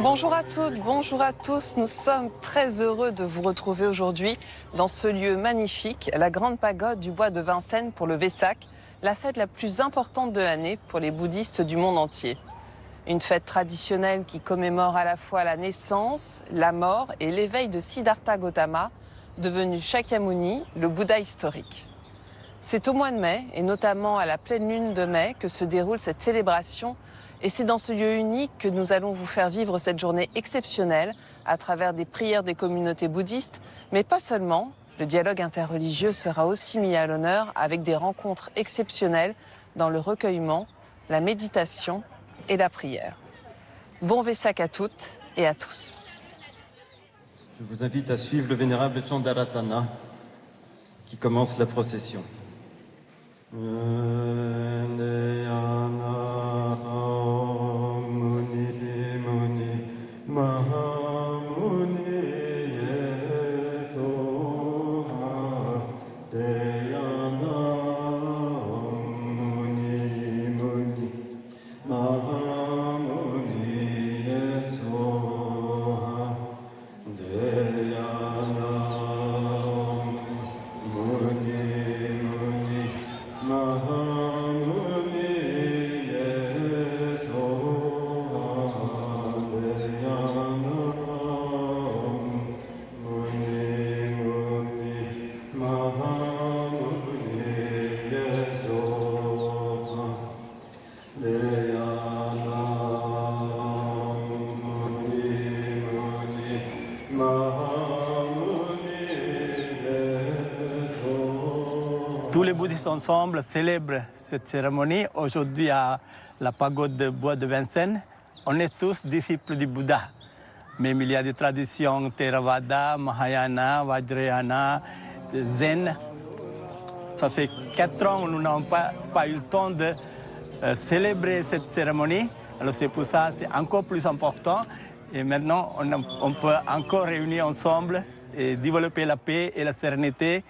Bonjour à toutes, bonjour à tous. Nous sommes très heureux de vous retrouver aujourd'hui dans ce lieu magnifique, la Grande Pagode du Bois de Vincennes pour le Vesak, la fête la plus importante de l'année pour les bouddhistes du monde entier. Une fête traditionnelle qui commémore à la fois la naissance, la mort et l'éveil de Siddhartha Gautama, devenu Shakyamuni, le Bouddha historique. C'est au mois de mai, et notamment à la pleine lune de mai, que se déroule cette célébration. Et c'est dans ce lieu unique que nous allons vous faire vivre cette journée exceptionnelle à travers des prières des communautés bouddhistes, mais pas seulement. Le dialogue interreligieux sera aussi mis à l'honneur avec des rencontres exceptionnelles dans le recueillement, la méditation et la prière. Bon Vesak à toutes et à tous. Je vous invite à suivre le vénérable Chandaratana qui commence la procession. Tous les bouddhistes ensemble célèbrent cette cérémonie aujourd'hui à la pagode de Bois de Vincennes. On est tous disciples du Bouddha. Même il y a des traditions Theravada, Mahayana, Vajrayana, Zen. Ça fait 4 ans que nous n'avons pas eu le temps de célébrer cette cérémonie. Alors c'est pour ça que c'est encore plus important. Et maintenant, on peut encore réunir ensemble et développer la paix et la sérénité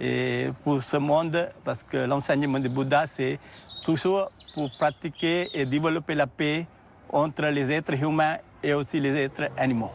et pour ce monde, parce que l'enseignement du Bouddha, c'est toujours pour pratiquer et développer la paix entre les êtres humains et aussi les êtres animaux.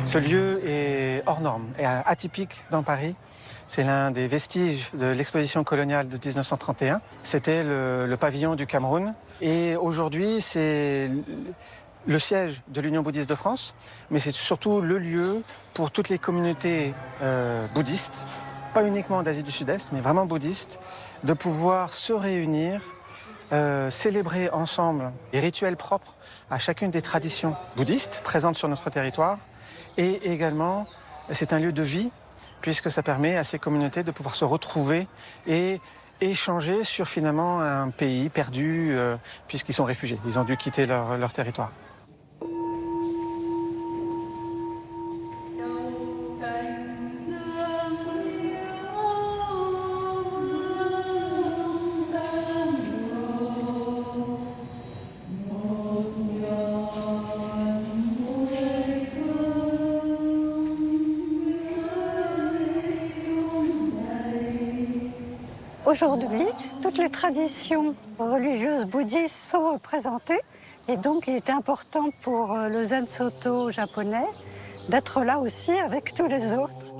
Ce lieu est hors norme et atypique dans Paris. C'est l'un des vestiges de l'exposition coloniale de 1931. C'était le pavillon du Cameroun. Et aujourd'hui, c'est le siège de l'Union bouddhiste de France, mais c'est surtout le lieu pour toutes les communautés bouddhistes, pas uniquement d'Asie du Sud-Est, mais vraiment bouddhistes, de pouvoir se réunir, célébrer ensemble les rituels propres à chacune des traditions bouddhistes présentes sur notre territoire. Et également, c'est un lieu de vie, puisque ça permet à ces communautés de pouvoir se retrouver et échanger sur finalement un pays perdu, puisqu'ils sont réfugiés. Ils ont dû quitter leur territoire. Aujourd'hui, toutes les traditions religieuses bouddhistes sont représentées et donc il est important pour le Zen Soto japonais d'être là aussi avec tous les autres.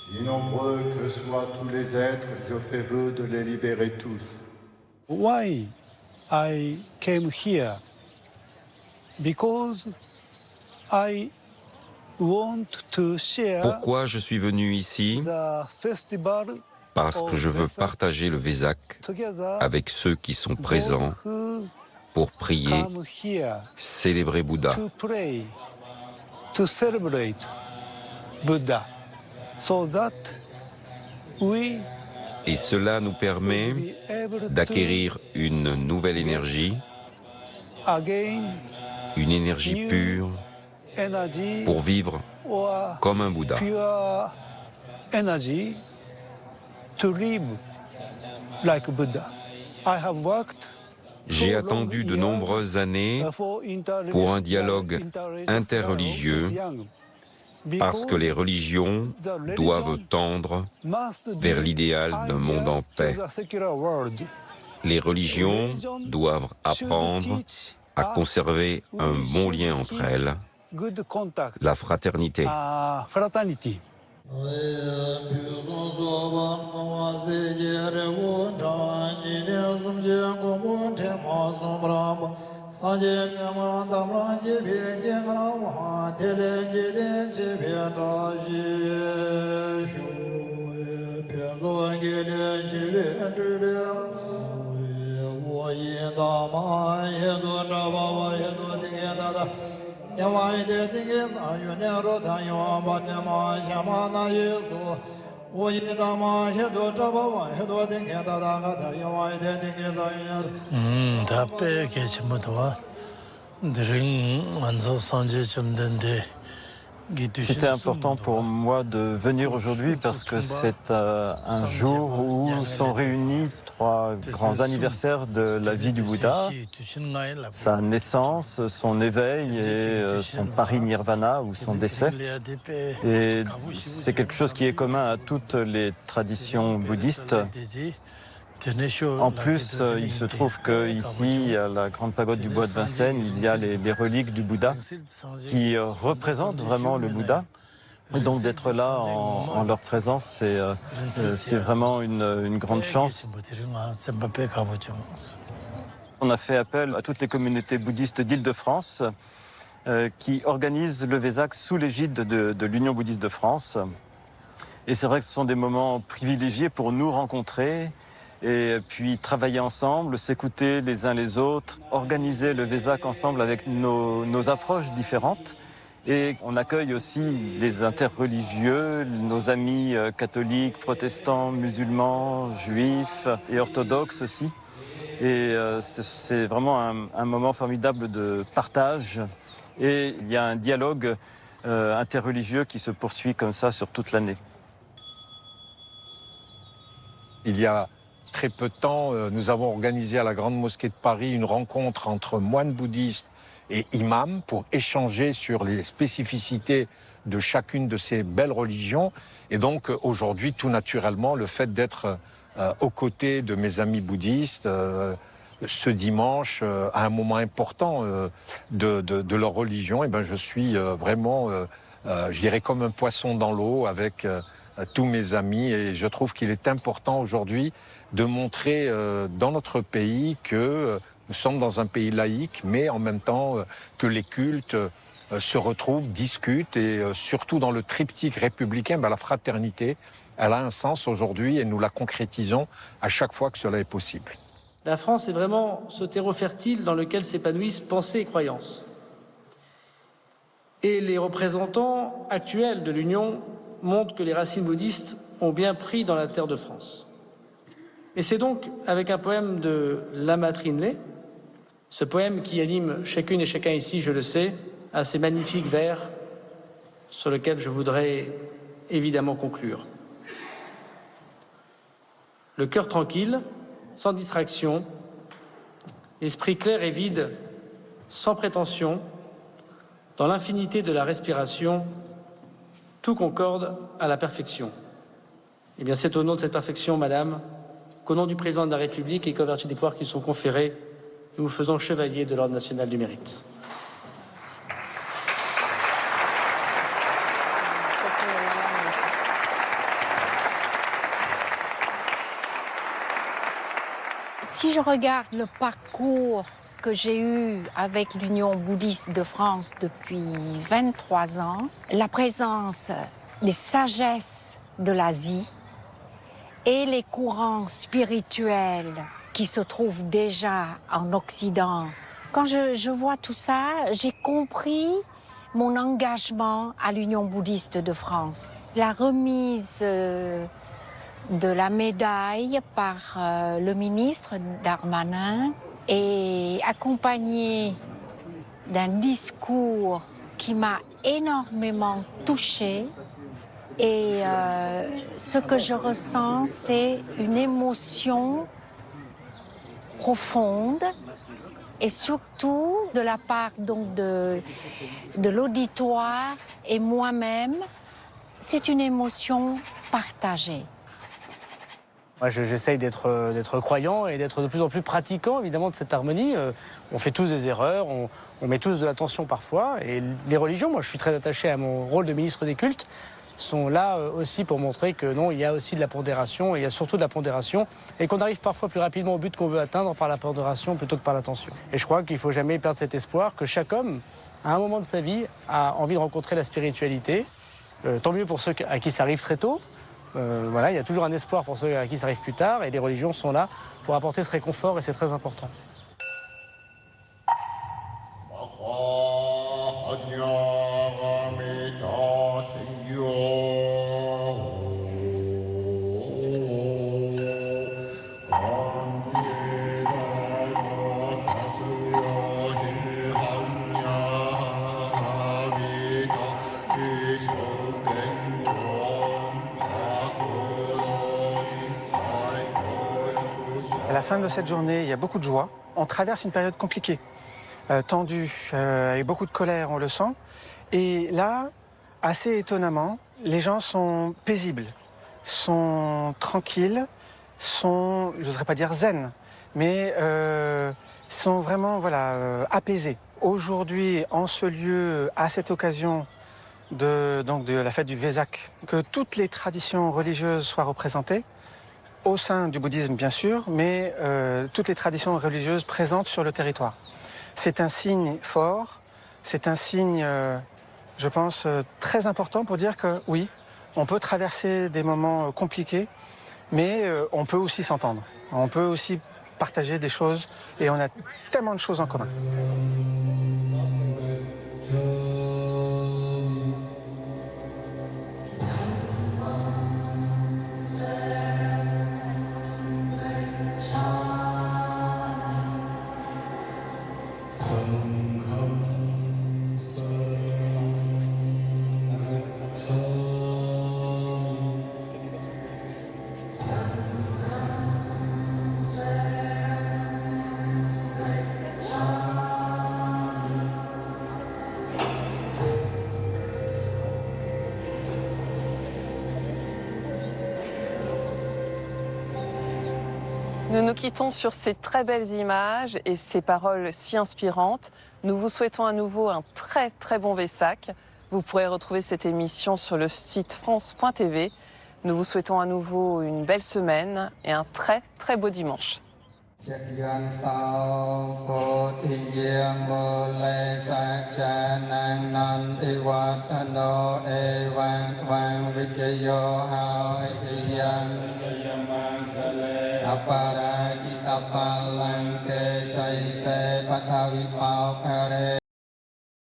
Si nombreux que soient tous les êtres, je fais vœu de les libérer tous. Why I came here? Because I want to share Pourquoi je suis venu ici? the festival Parce que je veux partager le Vesak together avec ceux qui sont présents who pour prier, come here célébrer Bouddha. to pray, to celebrate Buddha, so that we Et cela nous permet be able to d'acquérir une nouvelle énergie, again une énergie pure energy pour vivre or comme un Bouddha. pure energy to live like Buddha. I have worked J'ai attendu de nombreuses années pour un dialogue interreligieux parce que les religions doivent tendre vers l'idéal d'un monde en paix. Les religions doivent apprendre à conserver un bon lien entre elles, la fraternité. 답에 계시모도와 드링 완서 산제 좀 된데 C'était important pour moi de venir aujourd'hui parce que c'est un jour où sont réunis trois grands anniversaires de la vie du Bouddha, sa naissance, son éveil et son parinirvana ou son décès. Et c'est quelque chose qui est commun à toutes les traditions bouddhistes. En plus, il se trouve qu'ici, à la grande pagode du bois de Vincennes, il y a les reliques du Bouddha qui représentent vraiment le Bouddha. Et donc d'être là en leur présence, c'est vraiment une grande chance. On a fait appel à toutes les communautés bouddhistes d'Île-de-France qui organisent le Vesak sous l'égide de l'Union bouddhiste de France. Et c'est vrai que ce sont des moments privilégiés pour nous rencontrer et puis travailler ensemble, s'écouter les uns les autres, organiser le Vesak ensemble avec nos approches différentes. Et on accueille aussi les interreligieux, nos amis catholiques, protestants, musulmans, juifs et orthodoxes aussi. Et c'est vraiment un moment formidable de partage. Et il y a un dialogue interreligieux qui se poursuit comme ça sur toute l'année. Il y a très peu de temps, nous avons organisé à la Grande Mosquée de Paris une rencontre entre moines bouddhistes et imams pour échanger sur les spécificités de chacune de ces belles religions. Et donc aujourd'hui, tout naturellement, le fait d'être aux côtés de mes amis bouddhistes ce dimanche, à un moment important de leur religion, et ben je suis vraiment, je dirais, comme un poisson dans l'eau avec tous mes amis. Et je trouve qu'il est important aujourd'hui de montrer dans notre pays que nous sommes dans un pays laïque, mais en même temps que les cultes se retrouvent, discutent, et surtout dans le triptyque républicain, la fraternité, elle a un sens aujourd'hui et nous la concrétisons à chaque fois que cela est possible. La France est vraiment ce terreau fertile dans lequel s'épanouissent pensées et croyances. Et les représentants actuels de l'Union montrent que les racines bouddhistes ont bien pris dans la terre de France. Et c'est donc avec un poème de Lama Trinley, ce poème qui anime chacune et chacun ici, je le sais, à ces magnifiques vers sur lesquels je voudrais évidemment conclure. Le cœur tranquille, sans distraction, l'esprit clair et vide, sans prétention, dans l'infinité de la respiration, tout concorde à la perfection. Eh bien, c'est au nom de cette perfection, Madame, qu'au nom du Président de la République et qu'en vertu des pouvoirs qui sont conférés, nous vous faisons chevalier de l'Ordre national du mérite. Si je regarde le parcours que j'ai eu avec l'Union bouddhiste de France depuis 23 ans, la présence des sagesses de l'Asie et les courants spirituels qui se trouvent déjà en Occident. Quand je vois tout ça, j'ai compris mon engagement à l'Union bouddhiste de France. La remise de la médaille par le ministre Darmanin est accompagnée d'un discours qui m'a énormément touchée. Et ce que je ressens, c'est une émotion profonde et surtout de la part donc de l'auditoire et moi-même, c'est une émotion partagée. Moi, j'essaye d'être croyant et d'être de plus en plus pratiquant, évidemment, de cette harmonie. On fait tous des erreurs, on met tous de l'attention parfois. Et les religions, moi, je suis très attaché à mon rôle de ministre des cultes, sont là aussi pour montrer que non, il y a aussi de la pondération, et il y a surtout de la pondération, et qu'on arrive parfois plus rapidement au but qu'on veut atteindre par la pondération plutôt que par l'attention. Et je crois qu'il ne faut jamais perdre cet espoir que chaque homme, à un moment de sa vie, a envie de rencontrer la spiritualité. Tant mieux pour ceux à qui ça arrive très tôt. Voilà, il y a toujours un espoir pour ceux à qui ça arrive plus tard, et les religions sont là pour apporter ce réconfort, et c'est très important. À la fin de cette journée, il y a beaucoup de joie. On traverse une période compliquée, tendue, avec beaucoup de colère, on le sent. Et là, assez étonnamment, les gens sont paisibles, sont tranquilles, sont, je n'oserais pas dire zen, mais sont vraiment apaisés. Aujourd'hui, en ce lieu, à cette occasion de la fête du Vesak, que toutes les traditions religieuses soient représentées, au sein du bouddhisme bien sûr, mais toutes les traditions religieuses présentes sur le territoire. C'est un signe fort, c'est un signe, je pense, très important pour dire que oui, on peut traverser des moments compliqués, mais on peut aussi s'entendre, on peut aussi partager des choses, et on a tellement de choses en commun. Nous nous quittons sur ces très belles images et ces paroles si inspirantes. Nous vous souhaitons à nouveau un très très bon Vesak. Vous pourrez retrouver cette émission sur le site france.tv. Nous vous souhaitons à nouveau une belle semaine et un très très beau dimanche.